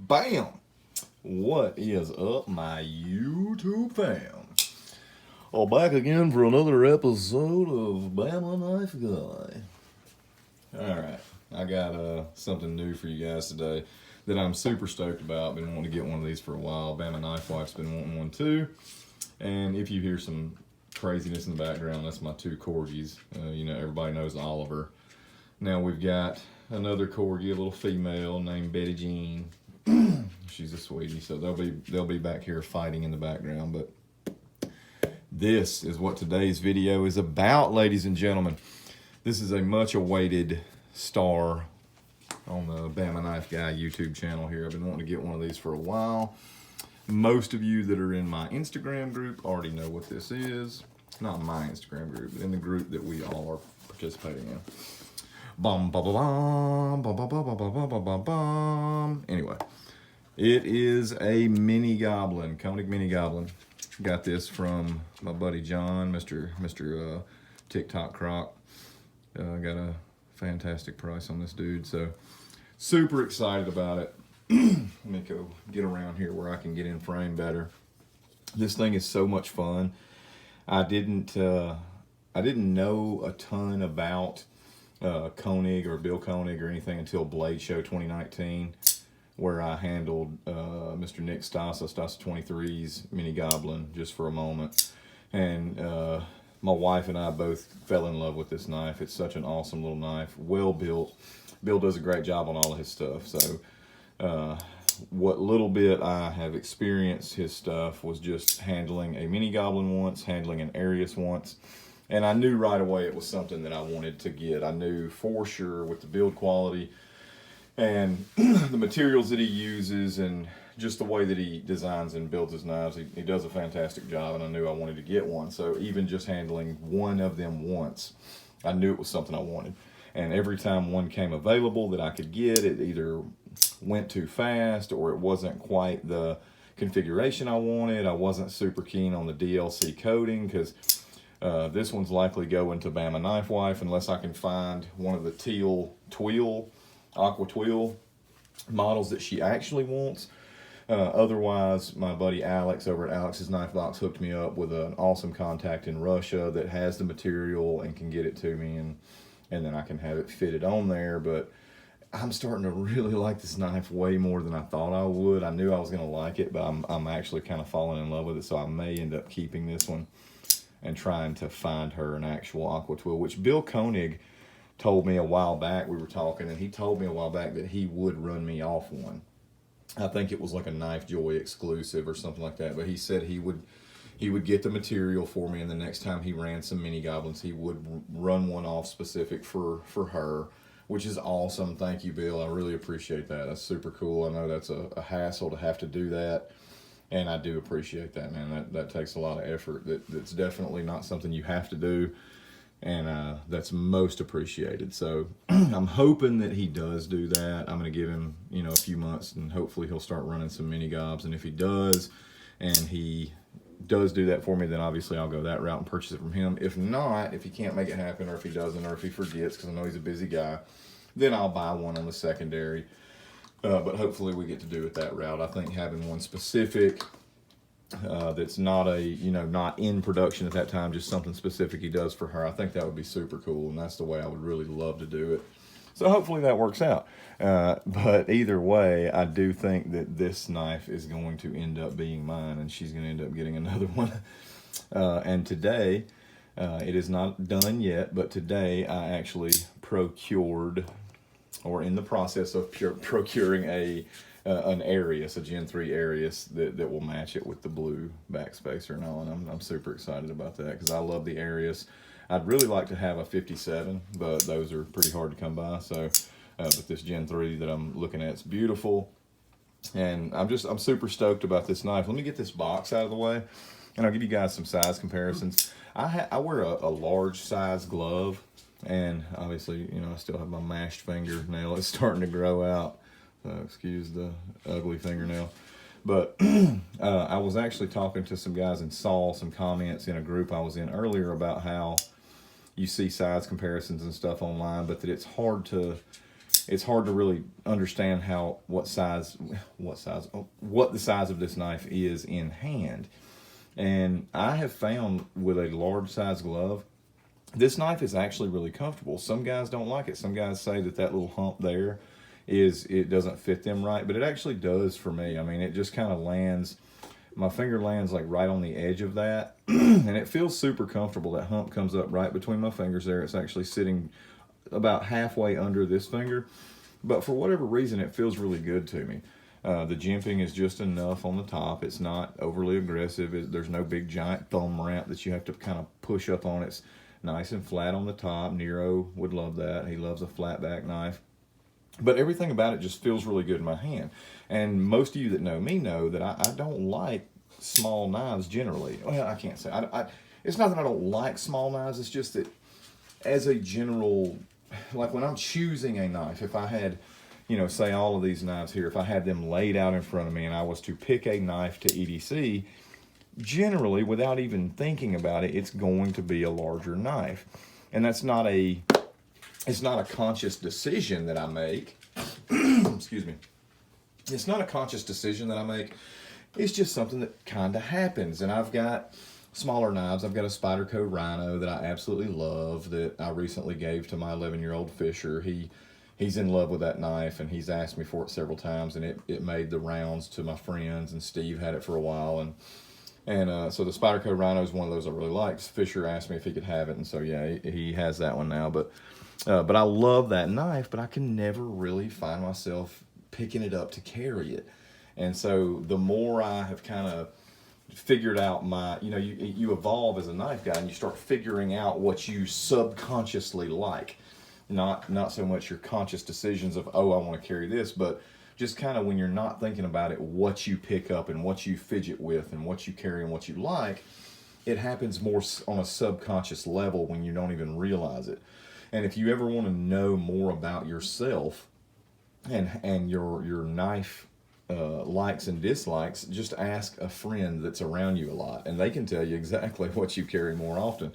Bam! What is up, my YouTube fam? Oh, back again for another episode of Bama Knife Guy. Alright, I got something new for you guys today that I'm super stoked about. Been wanting to get one of these for a while. Bama Knife Wife's been wanting one too. And if you hear some craziness in the background, that's my two corgis. Everybody knows Oliver. Now we've got another corgi, a little female named Betty Jean. She's a sweetie, so they'll be back here fighting in the background. But this is what today's video is about, ladies and gentlemen. This is a much awaited star on the Bama Knife Guy YouTube channel here. I've been wanting to get one of these for a while. Most of you that are in my Instagram group already know what this is. Not my Instagram group, but in the group that we all are participating in. Bum, ba, ba, bum, ba, ba, ba, ba, ba, ba, ba, bum. Anyway, it is a mini Goblin, Koenig mini Goblin. Got this from my buddy John, Mr. TikTok Croc. Got a fantastic price on this dude, so super excited about it. Let me go get around here where I can get in frame better. This thing is so much fun. I didn't know a ton about Koenig or Bill Koenig or anything until Blade Show 2019, where I handled Mr. Nick Stasa 23's mini Goblin just for a moment. And my wife and I both fell in love with this knife. It's such an awesome little knife, well built. Bill does a great job on all of his stuff. So what little bit I have experienced his stuff was just handling a mini Goblin once, handling an Arius once. And I knew right away it was something that I wanted to get. I knew for sure with the build quality and the materials that he uses and just the way that he designs and builds his knives, he does a fantastic job, and I knew I wanted to get one. So even just handling one of them once, I knew it was something I wanted. And every time one came available that I could get, it either went too fast or it wasn't quite the configuration I wanted. I wasn't super keen on the DLC coating because this one's likely going to Bama Knife Wife unless I can find one of the aqua twill models that she actually wants. Otherwise, my buddy Alex over at Alex's Knife Box hooked me up with an awesome contact in Russia that has the material and can get it to me, and then I can have it fitted on there. But I'm starting to really like this knife way more than I thought I would. I knew I was going to like it, but I'm actually kind of falling in love with it, so I may end up keeping this one and trying to find her an actual aqua twill, which Bill Koenig told me a while back. We were talking, and he told me a while back that he would run me off one. I think it was like a Knife Joy exclusive or something like that, but he said he would get the material for me, and the next time he ran some mini Goblins, he would run one off specific for her, which is awesome. Thank you, Bill. I really appreciate that. That's super cool. I know that's a hassle to have to do that, and I do appreciate that, man. That takes a lot of effort. That's definitely not something you have to do, and that's most appreciated. So I'm hoping that he does do that. I'm going to give him, a few months, and hopefully he'll start running some mini gobs. And if he does, and he does do that for me, then obviously I'll go that route and purchase it from him. If not, if he can't make it happen, or if he doesn't, or if he forgets, because I know he's a busy guy, then I'll buy one on the secondary. But hopefully we get to do it that route. I think having one specific that's not not in production at that time, just something specific he does for her, I think that would be super cool, and that's the way I would really love to do it. So hopefully that works out. But either way, I do think that this knife is going to end up being mine, and she's going to end up getting another one. And today, it is not done yet, but today I actually procured, or in the process of procuring an Arius, a Gen 3 Arius that will match it with the blue backspacer and all, and I'm super excited about that because I love the Arius. I'd really like to have a 57, but those are pretty hard to come by. So, but this Gen 3 that I'm looking at is beautiful, and I'm super stoked about this knife. Let me get this box out of the way, and I'll give you guys some size comparisons. I wear a large size glove, and obviously, I still have my mashed fingernail. It's starting to grow out. Excuse the ugly fingernail. But I was actually talking to some guys and saw some comments in a group I was in earlier about how you see size comparisons and stuff online, but that it's hard to it's hard to really understand what the size of this knife is in hand. And I have found with a large size glove, this knife is actually really comfortable. Some guys don't like it. Some guys say that little hump there it doesn't fit them right, but it actually does for me. I mean, it just kind of lands, my finger lands like right on the edge of that, and it feels super comfortable. That hump comes up right between my fingers there. It's actually sitting about halfway under this finger, but for whatever reason, it feels really good to me. The jimping is just enough on the top. It's not overly aggressive. There's no big giant thumb ramp that you have to kind of push up on. It's nice and flat on the top. Nero would love that. He loves a flat back knife. But everything about it just feels really good in my hand. And most of you that know me know that I don't like small knives generally. Well, I can't say. It's not that I don't like small knives. It's just that as a general, like when I'm choosing a knife, if I had, say all of these knives here, if I had them laid out in front of me and I was to pick a knife to EDC, generally, without even thinking about it, it's going to be a larger knife. And it's not a conscious decision that I make. Excuse me. It's not a conscious decision that I make. It's just something that kind of happens. And I've got smaller knives. I've got a Spyderco Rhino that I absolutely love that I recently gave to my 11-year-old Fisher. He's in love with that knife, and he's asked me for it several times, and it made the rounds to my friends, and Steve had it for a while, and so the Spyderco Rhino is one of those I really like. Fisher asked me if he could have it, and so yeah, he has that one now. But I love that knife, but I can never really find myself picking it up to carry it. And so the more I have kind of figured out you evolve as a knife guy, and you start figuring out what you subconsciously like. Not so much your conscious decisions of, oh, I want to carry this, but just kind of when you're not thinking about it, what you pick up and what you fidget with and what you carry and what you like, it happens more on a subconscious level when you don't even realize it. And if you ever want to know more about yourself and your knife likes and dislikes, just ask a friend that's around you a lot, and they can tell you exactly what you carry more often.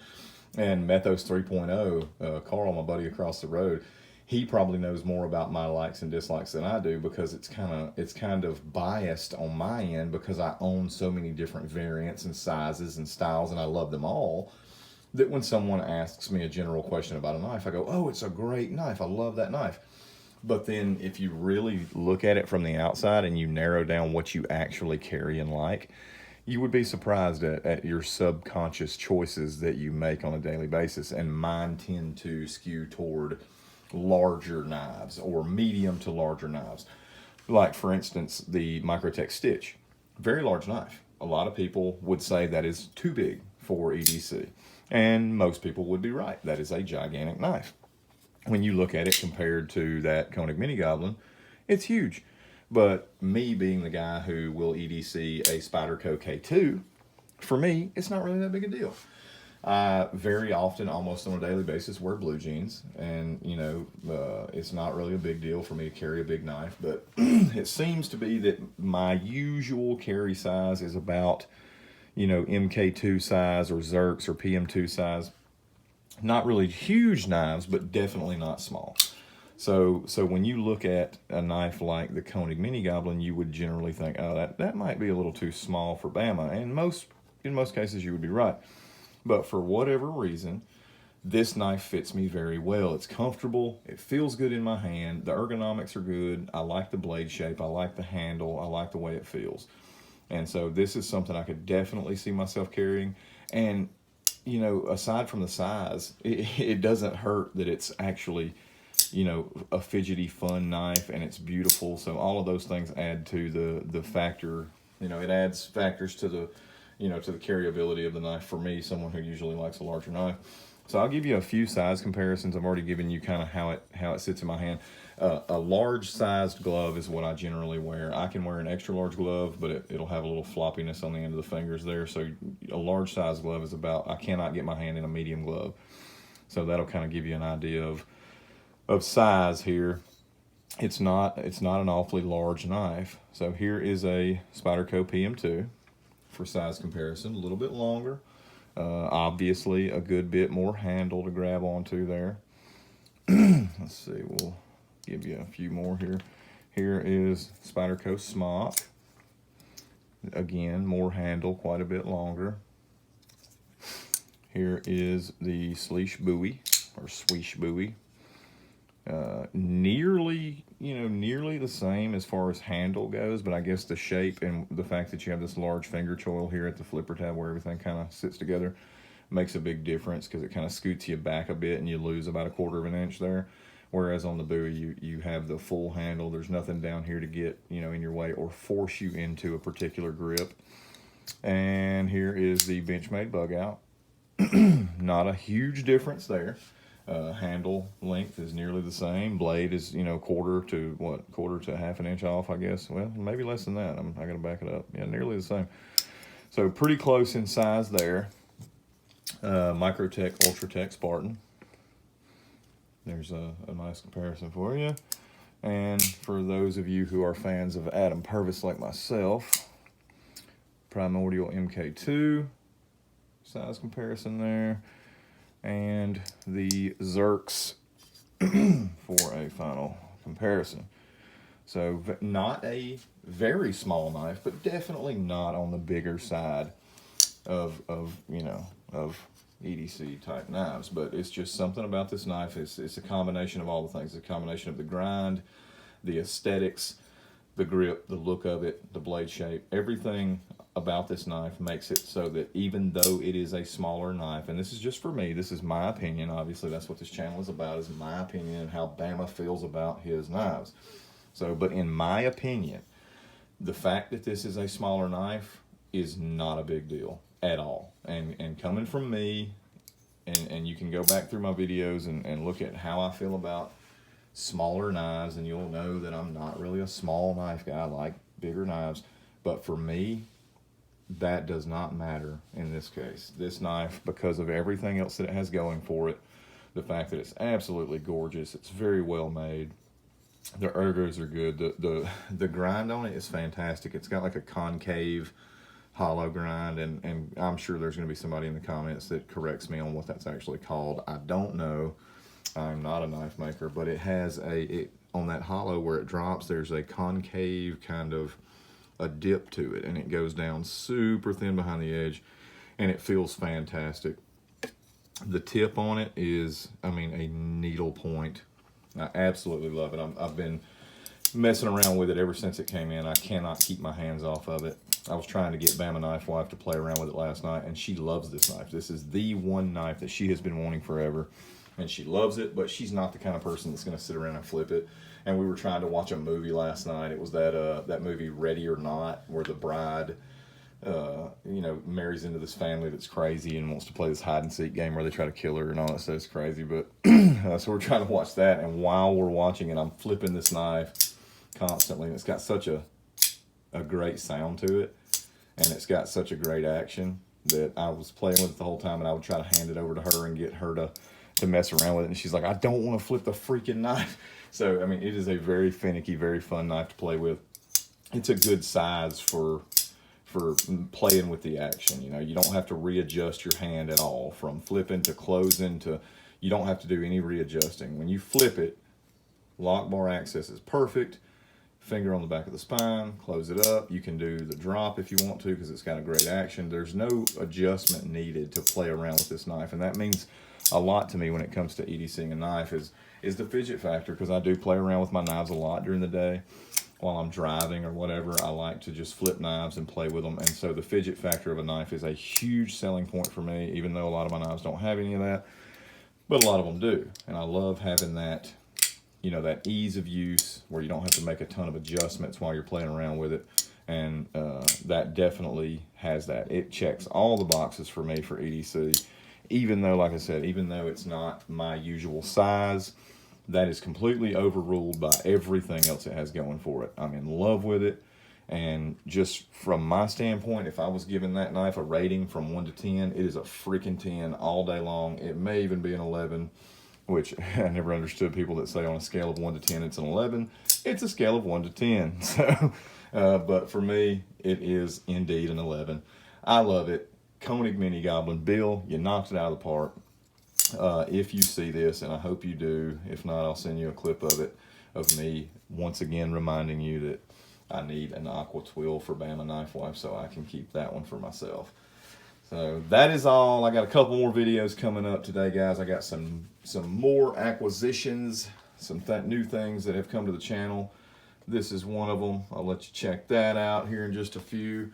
And Methos 3.0, Carl, my buddy across the road, he probably knows more about my likes and dislikes than I do, because it's kind of biased on my end because I own so many different variants and sizes and styles, and I love them all, that when someone asks me a general question about a knife, I go, oh, it's a great knife. I love that knife. But then if you really look at it from the outside and you narrow down what you actually carry and like, you would be surprised at your subconscious choices that you make on a daily basis. And mine tend to skew toward larger knives or medium to larger knives. Like, for instance, the Microtech Stitch. Very large knife. A lot of people would say that is too big for EDC. And most people would be right. That is a gigantic knife. When you look at it compared to that Koenig Mini Goblin, it's huge. But me being the guy who will EDC a Spyderco K2, for me, it's not really that big a deal. I very often, almost on a daily basis, wear blue jeans. And, it's not really a big deal for me to carry a big knife. But it seems to be that my usual carry size is about, MK2 size or Zerks or PM2 size. Not really huge knives, but definitely not small. So when you look at a knife like the Koenig Mini Goblin, you would generally think, oh, that might be a little too small for Bama. And in most cases, you would be right. But for whatever reason, this knife fits me very well. It's comfortable. It feels good in my hand. The ergonomics are good. I like the blade shape. I like the handle. I like the way it feels. And so this is something I could definitely see myself carrying. And, aside from the size, it doesn't hurt that it's actually, a fidgety, fun knife, and it's beautiful. So all of those things add to the factor. It adds factors to the carryability of the knife for me, someone who usually likes a larger knife. So I'll give you a few size comparisons. I've already given you kind of how it sits in my hand. A large sized glove is what I generally wear. I can wear an extra large glove, but it'll have a little floppiness on the end of the fingers there. So a large sized glove is I cannot get my hand in a medium glove. So that'll kind of give you an idea of size here. It's not an awfully large knife. So here is a Spyderco PM2 for size comparison, a little bit longer. Obviously a good bit more handle to grab onto there. Let's see, we'll give you a few more here. Here is Spyderco Smock. Again, more handle, quite a bit longer. Here is the Sleesh Buoy, or Swish Buoy. Nearly the same as far as handle goes, but I guess the shape and the fact that you have this large finger choil here at the flipper tab where everything kind of sits together makes a big difference, because it kind of scoots you back a bit and you lose about 1/4 of an inch there. Whereas on the buoy, you have the full handle. There's nothing down here to get, in your way or force you into a particular grip. And here is the Benchmade Bug Out. Not a huge difference there. Handle length is nearly the same. Blade is, quarter to 1/2 inch off, I guess. Well, maybe less than that. I gotta back it up. Yeah, nearly the same. So pretty close in size there. Microtech Ultratech Spartan. There's a nice comparison for you. And for those of you who are fans of Adam Purvis like myself, Primordial MK2, size comparison there. And the Zerks for a final comparison. So not a very small knife, but definitely not on the bigger side of EDC type knives. But it's just something about this knife. It's a combination of all the things. It's a combination of the grind, the aesthetics, the grip, the look of it, the blade shape. Everything about this knife makes it so that even though it is a smaller knife, and this is just for me, this is my opinion, obviously that's what this channel is about, is my opinion and how Bama feels about his knives. So, but in my opinion, the fact that this is a smaller knife is not a big deal at all. And coming from me, and you can go back through my videos and look at how I feel about smaller knives, and you'll know that I'm not really a small knife guy. I like bigger knives. But for me, that does not matter in this case. This knife, because of everything else that it has going for it, the fact that it's absolutely gorgeous, it's very well made, the ergos are good, the grind on it is fantastic. It's got like a concave hollow grind, and I'm sure there's going to be somebody in the comments that corrects me on what that's actually called. I don't know. I'm not a knife maker, but it has on that hollow where it drops, there's a concave kind of a dip to it, and it goes down super thin behind the edge, and it feels fantastic. The tip on it is, a needle point. I absolutely love it. I've been messing around with it ever since it came in. I cannot keep my hands off of it. I was trying to get Bama Knife Wife to play around with it last night, and she loves this knife. This is the one knife that she has been wanting forever, and she loves it, but she's not the kind of person that's going to sit around and flip it. And we were trying to watch a movie last night. It was that movie Ready or Not, where the bride marries into this family that's crazy and wants to play this hide and seek game where they try to kill her and all that stuff. It's crazy. But so we're trying to watch that, and while we're watching it, I'm flipping this knife constantly, and it's got such a great sound to it, and it's got such a great action that I was playing with it the whole time, and I would try to hand it over to her and get her to mess around with it, and she's like, I don't want to flip the freaking knife. So it is a very finicky, very fun knife to play with. It's a good size for playing with the action. You don't have to readjust your hand at all, from flipping to closing to, you don't have to do any readjusting. When you flip it, lock bar access is perfect. Finger on the back of the spine, close it up. You can do the drop if you want to, because it's got a great action. There's no adjustment needed to play around with this knife, and that means a lot to me when it comes to EDCing a knife is the fidget factor, because I do play around with my knives a lot during the day. While I'm driving or whatever, I like to just flip knives and play with them, and so the fidget factor of a knife is a huge selling point for me, even though a lot of my knives don't have any of that, but a lot of them do, and I love having that, that ease of use where you don't have to make a ton of adjustments while you're playing around with it. And that definitely has that. It checks all the boxes for me for EDC, even though, like I said, even though it's not my usual size, that is completely overruled by everything else it has going for it. I'm in love with it. And just from my standpoint, if I was giving that knife a rating from 1 to 10, it is a freaking 10 all day long. It may even be an 11. Which I never understood people that say on a scale of 1 to 10 it's an 11. It's a scale of 1 to 10. So, but for me, it is indeed an 11. I love it. Koenig Mini Goblin. Bill, you knocked it out of the park. If you see this, and I hope you do, if not, I'll send you a clip of it. of me once again reminding you that I need an aqua twill for Bama Knife Wife so I can keep that one for myself. So that is all. I got a couple more videos coming up today, guys. I got some more acquisitions, some new things that have come to the channel. This is one of them. I'll let you check that out here in just a few.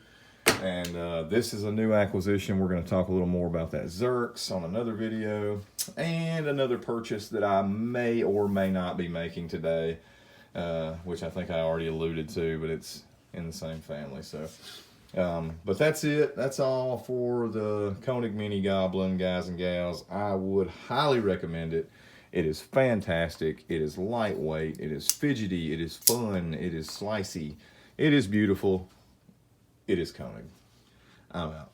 And this is a new acquisition. We're going to talk a little more about that Xerx on another video. And another purchase that I may or may not be making today, which I think I already alluded to, but it's in the same family. So, but that's it. That's all for the Koenig Mini Goblin, guys and gals. I would highly recommend it. It is fantastic. It is lightweight. It is fidgety. It is fun. It is slicey. It is beautiful. It is Koenig. I'm out.